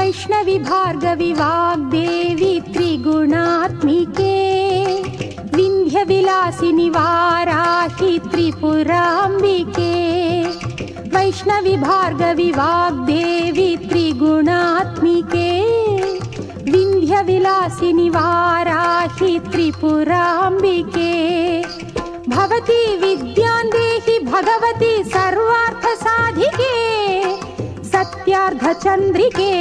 वैष्णवी भार्गवी वाग्देवी त्रिगुणात्मिके विन्ध्यविलासिनि वाराहि त्रिपुराम्बिके वैष्णवी भार्गवी वाग्देवी त्रिगुणात्मिके विन्ध्यविलासिनि वाराहि त्रिपुराम्बिके भवती विद्यां देहि भगवती सर्वार्थसाधिके सत्यार्धचन्द्रिके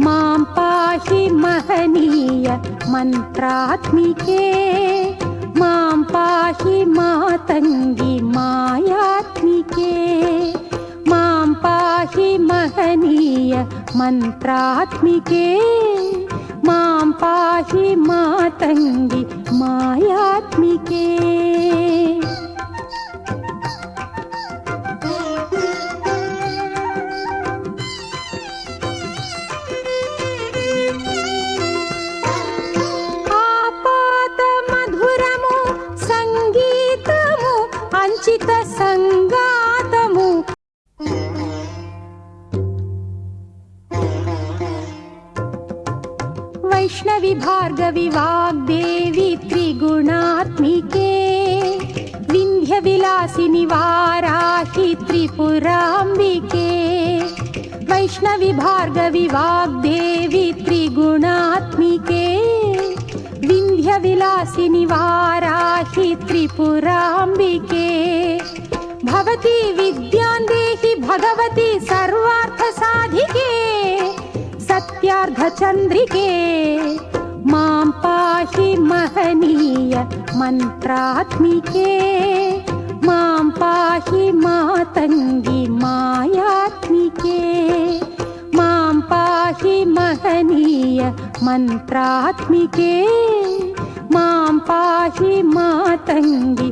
मां पाहि महनीय मन्त्रात्मिके मां पाहि मातङ्गी मायात्मिके मां पाहि महनीय मन्त्रात्मिके मां पाहि मातङ्गी मायात्मिके। అంచిత సంగాతము వైష్ణవి భార్గవి వాగ్దేవి త్రిగుణాత్మికే వింధ్య విలాసిని వారాహి త్రిపురాంబికే వైష్ణవి భార్గవి వాగ్దేవి త్రిగుణాత్మికే विन्ध्य विलासिनि वाराहि त्रिपुराम्बिके भवती विद्यां देहि भगवती सर्वार्थसाधिके सत्यार्धचन्द्रिके मां पाहि महनीय मन्त्रात्मिके मां पाहि मातङ्गी मायात्मिके मां पाहि महनीय मन्त्रात्मिके मां पाहि मातङ्गी